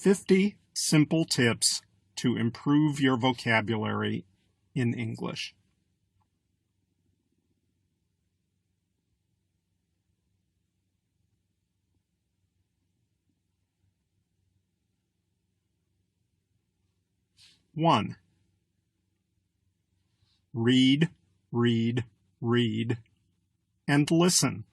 50 simple tips to improve your vocabulary in English. One, read, read, read, and listen.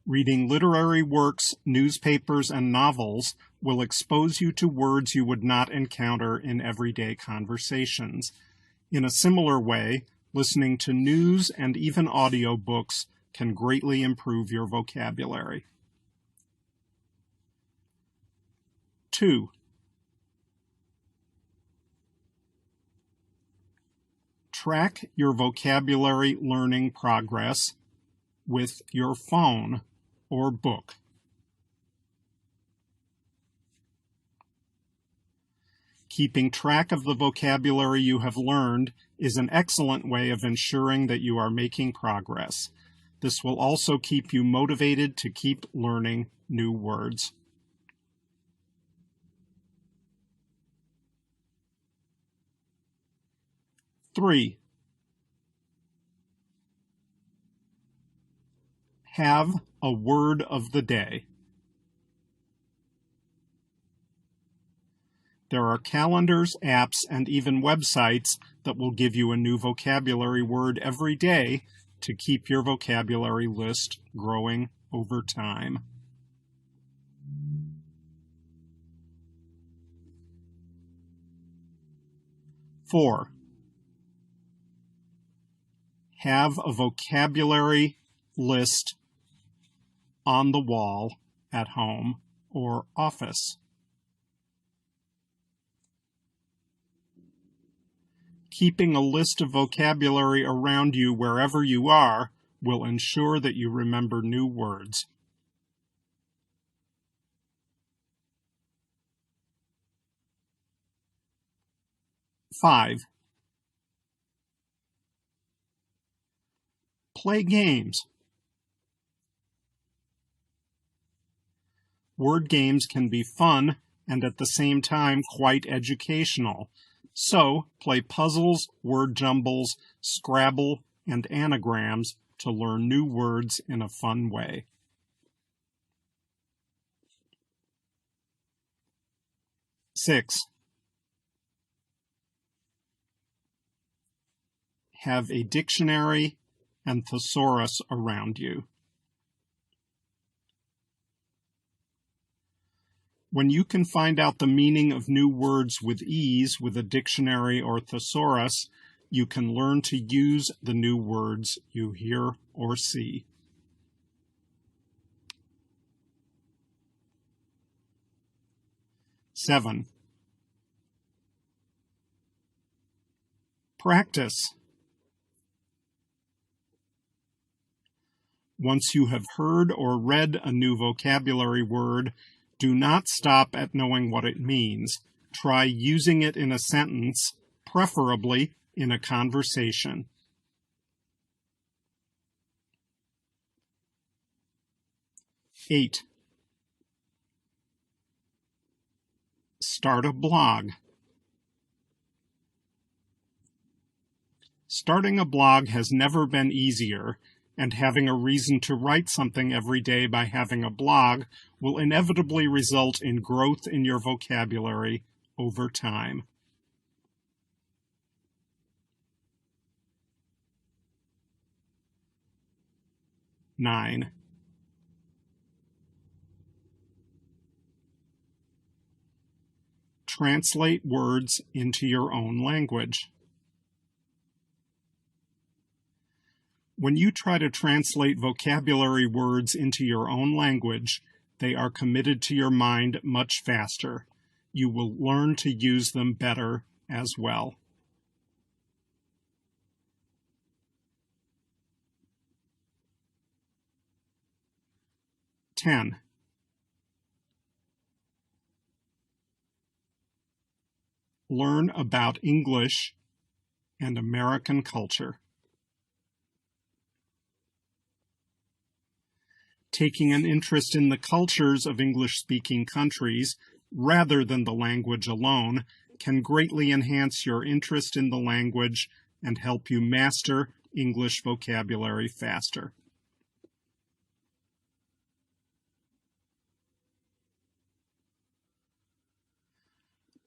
Reading literary works, newspapers, and novels will expose you to words you would not encounter in everyday conversations. In a similar way, listening to news and even audiobooks can greatly improve your vocabulary. 2. Track your vocabulary learning progress with your phone or book. Keeping track of the vocabulary you have learned is an excellent way of ensuring that you are making progress. This will also keep you motivated to keep learning new words. 3. Have a word of the day. There are calendars, apps, and even websites that will give you a new vocabulary word every day to keep your vocabulary list growing over time. 4. Have a vocabulary list on the wall at home or office. Keeping a list of vocabulary around you wherever you are will ensure that you remember new words. 5. Play games. Word games can be fun and at the same time quite educational. So, play puzzles, word jumbles, Scrabble, and anagrams to learn new words in a fun way. 6. Have a dictionary and thesaurus around you. When you can find out the meaning of new words with ease with a dictionary or thesaurus, you can learn to use the new words you hear or see. 7. Practice. Once you have heard or read a new vocabulary word, do not stop at knowing what it means. Try using it in a sentence, preferably in a conversation. 8. Start a blog. Starting a blog has never been easier, and having a reason to write something every day by having a blog will inevitably result in growth in your vocabulary over time. 9. Translate words into your own language. When you try to translate vocabulary words into your own language, they are committed to your mind much faster. You will learn to use them better as well. 10. Learn about English and American culture. Taking an interest in the cultures of English-speaking countries, rather than the language alone, can greatly enhance your interest in the language and help you master English vocabulary faster.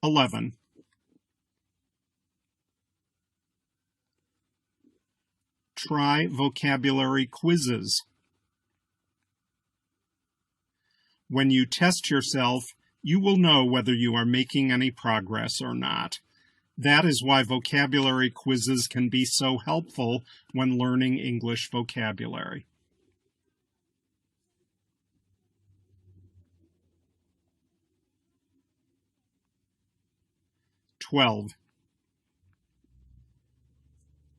11. Try vocabulary quizzes. When you test yourself, you will know whether you are making any progress or not. That is why vocabulary quizzes can be so helpful when learning English vocabulary. 12.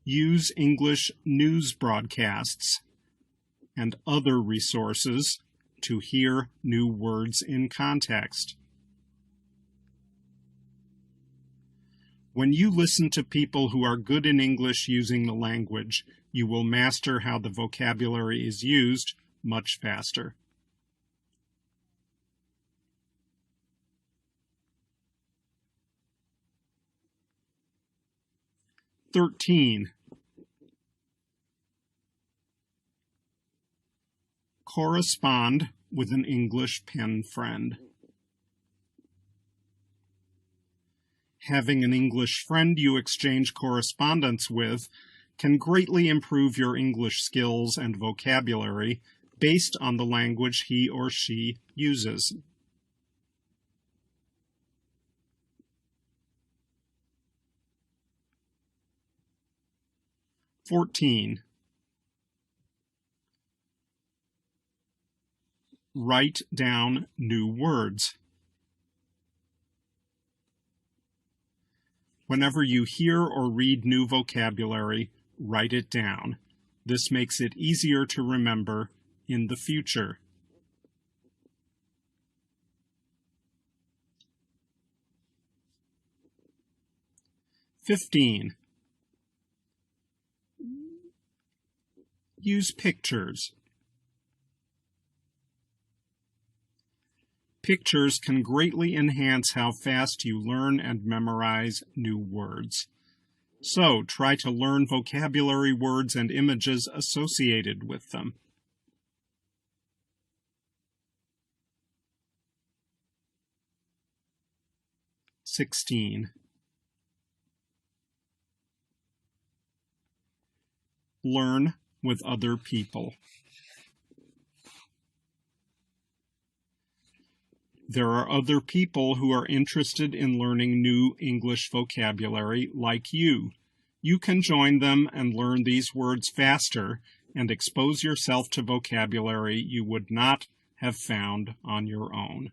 Use English news broadcasts and other resources to hear new words in context. When you listen to people who are good in English using the language, you will master how the vocabulary is used much faster. 13. Correspond with an English pen friend. Having an English friend you exchange correspondence with can greatly improve your English skills and vocabulary based on the language he or she uses. 14. Write down new words. Whenever you hear or read new vocabulary, write it down. This makes it easier to remember in the future. 15. Use pictures. Pictures can greatly enhance how fast you learn and memorize new words. So, try to learn vocabulary words and images associated with them. 16. Learn with other people. There are other people who are interested in learning new English vocabulary like you. You can join them and learn these words faster and expose yourself to vocabulary you would not have found on your own.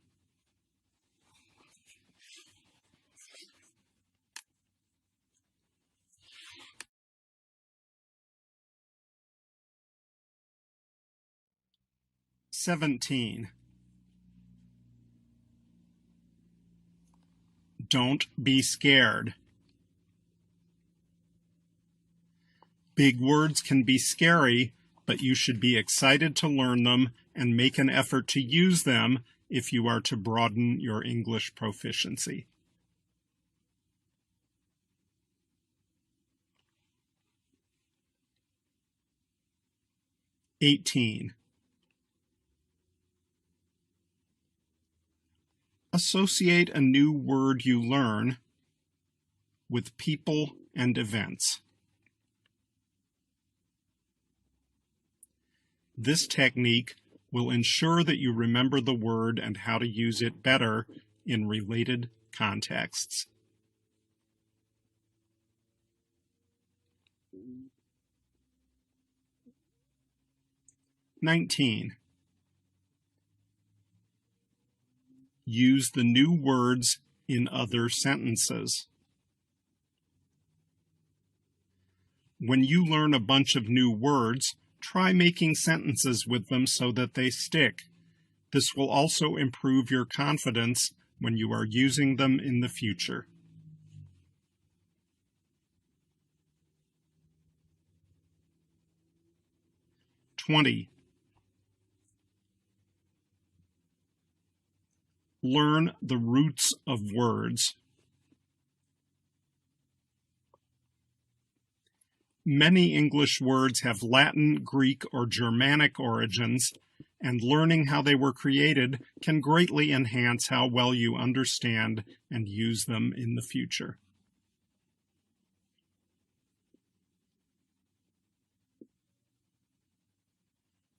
"17. Don't be scared. Big words can be scary, but you should be excited to learn them and make an effort to use them if you are to broaden your English proficiency. 18. Associate a new word you learn with people and events. This technique will ensure that you remember the word and how to use it better in related contexts. 19. Use the new words in other sentences. When you learn a bunch of new words, try making sentences with them so that they stick. This will also improve your confidence when you are using them in the future. 20. Learn the roots of words. Many English words have Latin, Greek, or Germanic origins, and learning how they were created can greatly enhance how well you understand and use them in the future.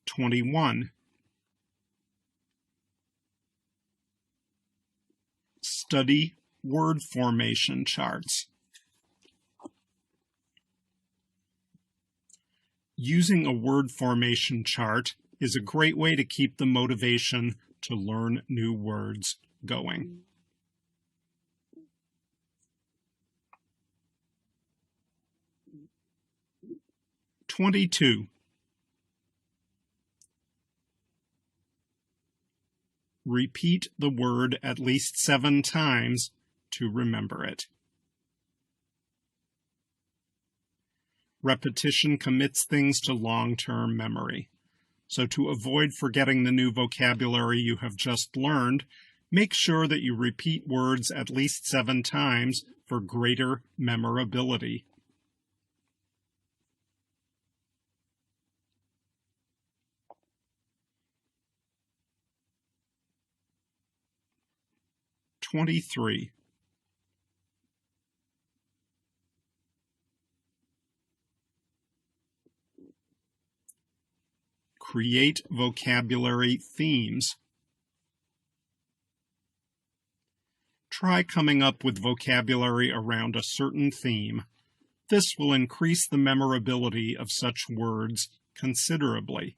(21) Study word formation charts. Using a word formation chart is a great way to keep the motivation to learn new words going. (22) Repeat the word at least 7 times to remember it. Repetition commits things to long-term memory. So to avoid forgetting the new vocabulary you have just learned, make sure that you repeat words at least 7 times for greater memorability. (23) Create vocabulary themes. Try coming up with vocabulary around a certain theme. This will increase the memorability of such words considerably.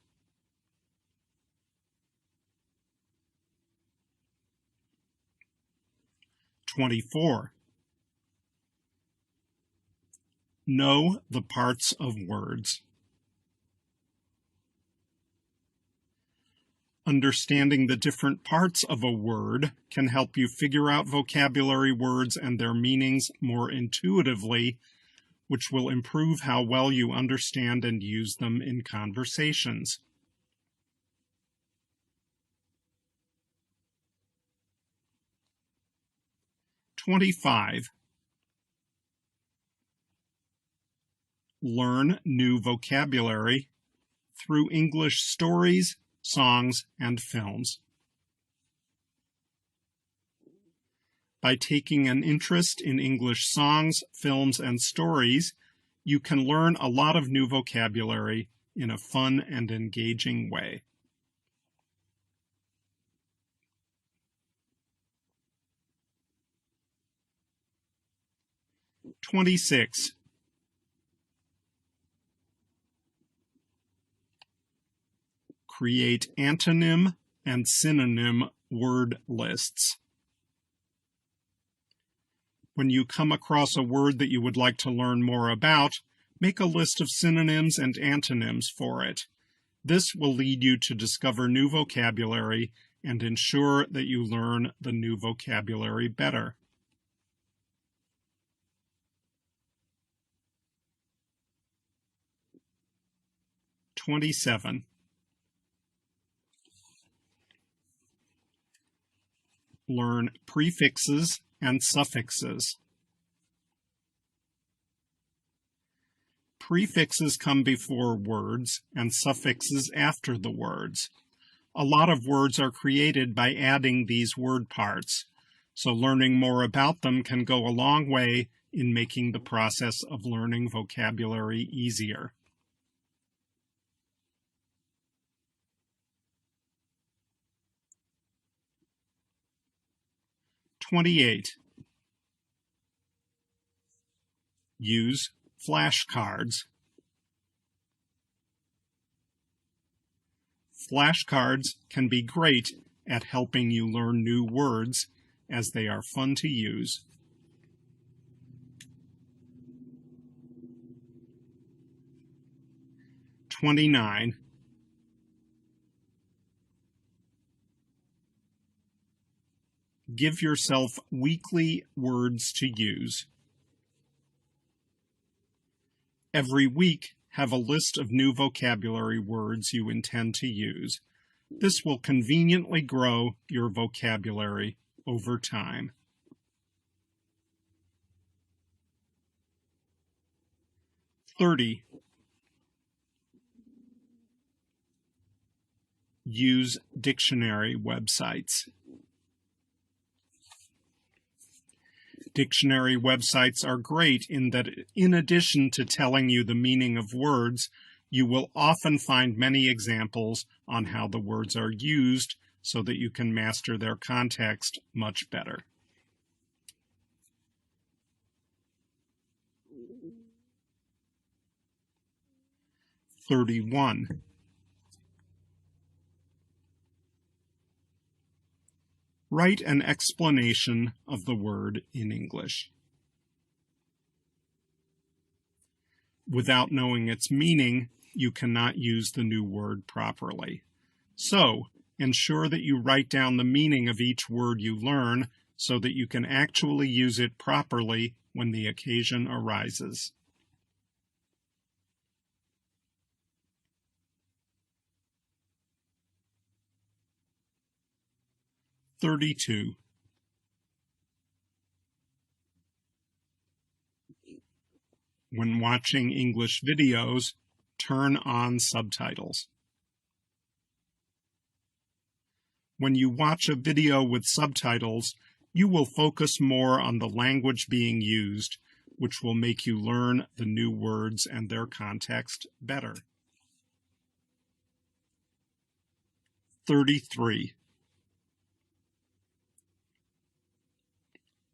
(24) Know the parts of words. Understanding the different parts of a word can help you figure out vocabulary words and their meanings more intuitively, which will improve how well you understand and use them in conversations. (25) Learn new vocabulary through English stories, songs, and films. By taking an interest in English songs, films, and stories, you can learn a lot of new vocabulary in a fun and engaging way. (26) Create antonym and synonym word lists. When you come across a word that you would like to learn more about, make a list of synonyms and antonyms for it. This will lead you to discover new vocabulary and ensure that you learn the new vocabulary better. (27) Learn prefixes and suffixes. Prefixes come before words and suffixes after the words. A lot of words are created by adding these word parts, so learning more about them can go a long way in making the process of learning vocabulary easier. (28) Use flashcards. Flashcards can be great at helping you learn new words, as they are fun to use. (29) Give yourself weekly words to use. Every week, have a list of new vocabulary words you intend to use. This will conveniently grow your vocabulary over time. 30. Use dictionary websites. Dictionary websites are great in that, in addition to telling you the meaning of words, you will often find many examples on how the words are used so that you can master their context much better. 31. Write an explanation of the word in English. Without knowing its meaning, you cannot use the new word properly. So, ensure that you write down the meaning of each word you learn so that you can actually use it properly when the occasion arises. 32. When watching English videos, turn on subtitles. When you watch a video with subtitles, you will focus more on the language being used, which will make you learn the new words and their context better. 33.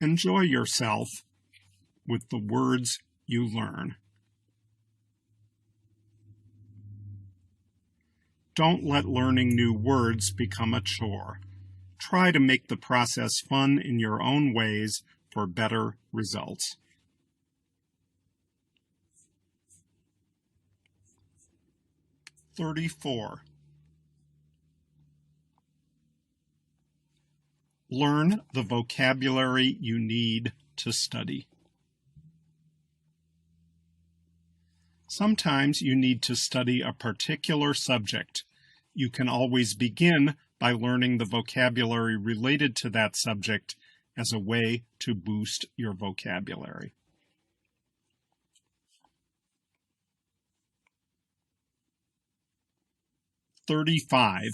Enjoy yourself with the words you learn. Don't let learning new words become a chore. Try to make the process fun in your own ways for better results. 34. Learn the vocabulary you need to study. Sometimes you need to study a particular subject. You can always begin by learning the vocabulary related to that subject as a way to boost your vocabulary. 35.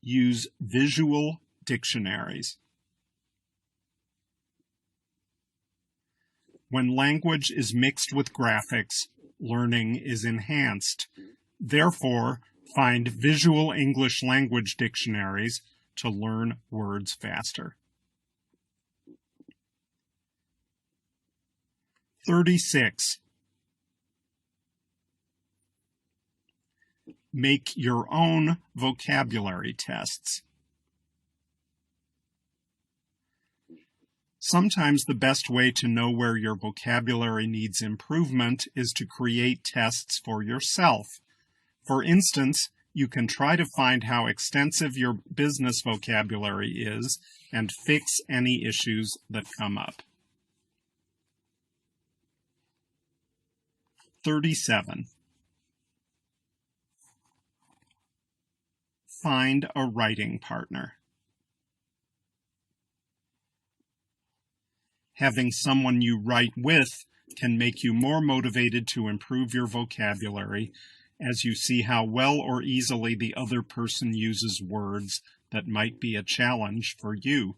Use visual dictionaries. When language is mixed with graphics, learning is enhanced. Therefore, find visual English language dictionaries to learn words faster. 36. Make your own vocabulary tests. Sometimes the best way to know where your vocabulary needs improvement is to create tests for yourself. For instance, you can try to find how extensive your business vocabulary is and fix any issues that come up. 37. Find a writing partner. Having someone you write with can make you more motivated to improve your vocabulary as you see how well or easily the other person uses words that might be a challenge for you.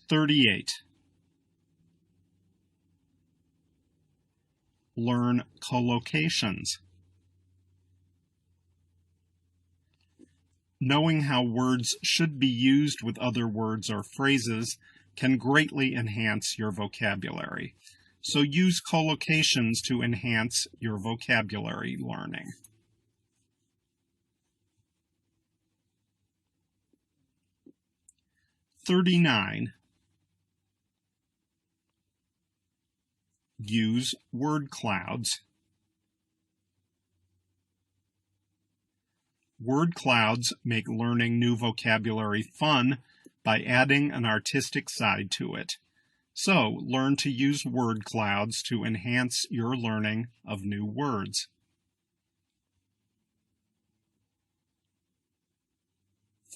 38. Learn collocations. Knowing how words should be used with other words or phrases can greatly enhance your vocabulary. So use collocations to enhance your vocabulary learning. 39. Use word clouds. Word clouds make learning new vocabulary fun by adding an artistic side to it. So, learn to use word clouds to enhance your learning of new words.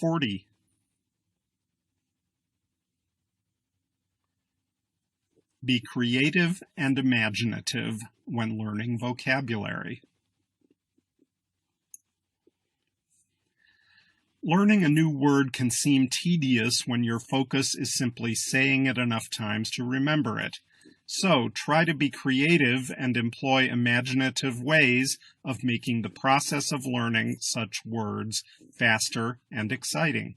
40. Be creative and imaginative when learning vocabulary. Learning a new word can seem tedious when your focus is simply saying it enough times to remember it. So try to be creative and employ imaginative ways of making the process of learning such words faster and exciting.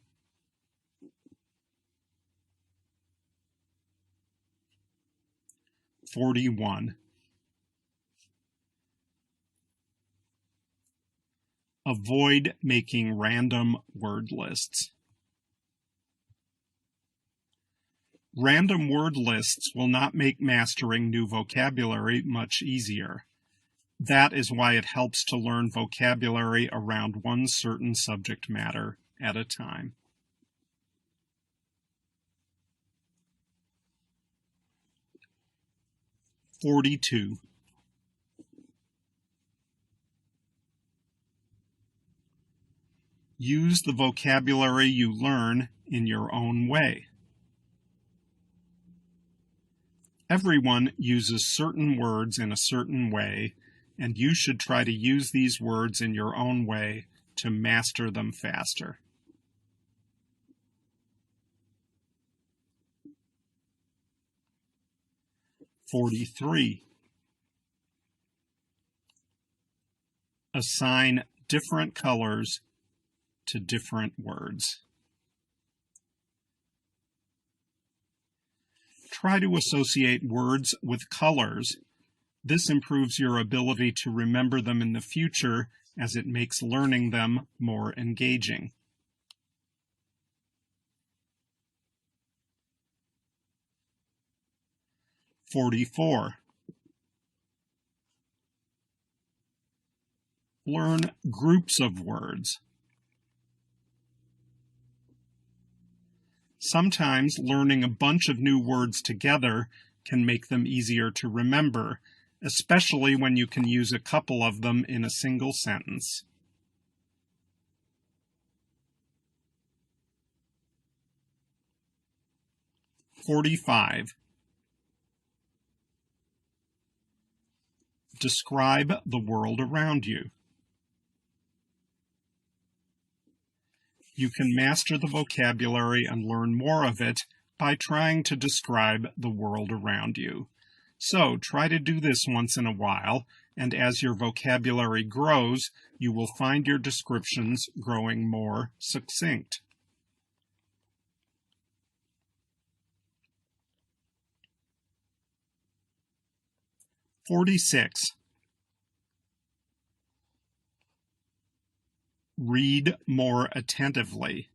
41. Avoid making random word lists. Random word lists will not make mastering new vocabulary much easier. That is why it helps to learn vocabulary around one certain subject matter at a time. 42. Use the vocabulary you learn in your own way. Everyone uses certain words in a certain way, and you should try to use these words in your own way to master them faster. 43. Assign different colors to different words. Try to associate words with colors. This improves your ability to remember them in the future, as it makes learning them more engaging. 44. Learn groups of words. Sometimes learning a bunch of new words together can make them easier to remember, especially when you can use a couple of them in a single sentence. 45. Describe the world around you. You can master the vocabulary and learn more of it by trying to describe the world around you. So try to do this once in a while, and as your vocabulary grows, you will find your descriptions growing more succinct. 46. Read more attentively.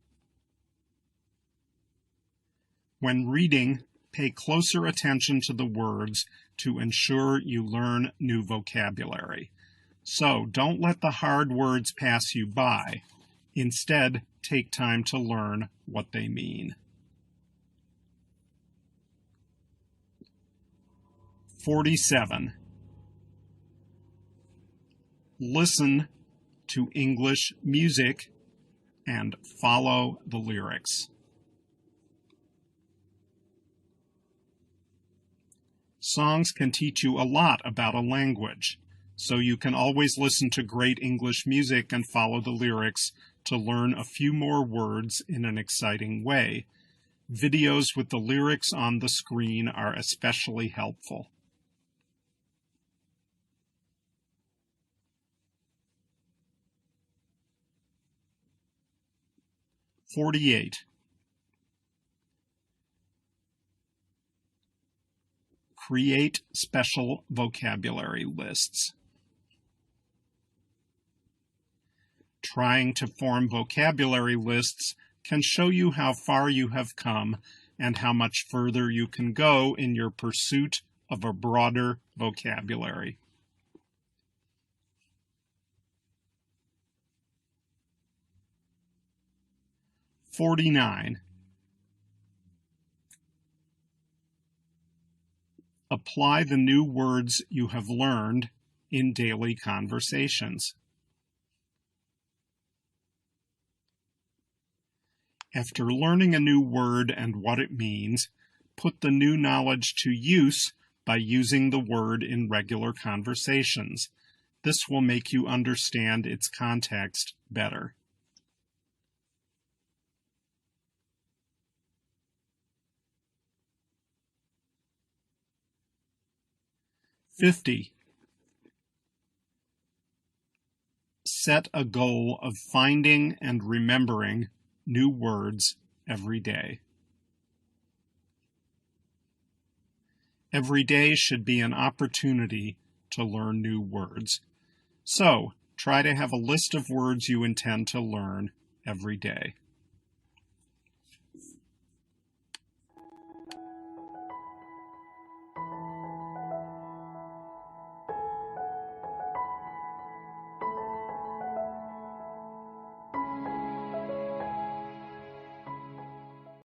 When reading, pay closer attention to the words to ensure you learn new vocabulary. So don't let the hard words pass you by. Instead, take time to learn what they mean. 47. Listen to English music and follow the lyrics. Songs can teach you a lot about a language, so you can always listen to great English music and follow the lyrics to learn a few more words in an exciting way. Videos with the lyrics on the screen are especially helpful. 48. Create special vocabulary lists. Trying to form vocabulary lists can show you how far you have come and how much further you can go in your pursuit of a broader vocabulary. 49. apply the new words you have learned in daily conversations. After learning a new word and what it means, put the new knowledge to use by using the word in regular conversations. This will make you understand its context better. 50. Set a goal of finding and remembering new words every day. Every day should be an opportunity to learn new words. So, try to have a list of words you intend to learn every day.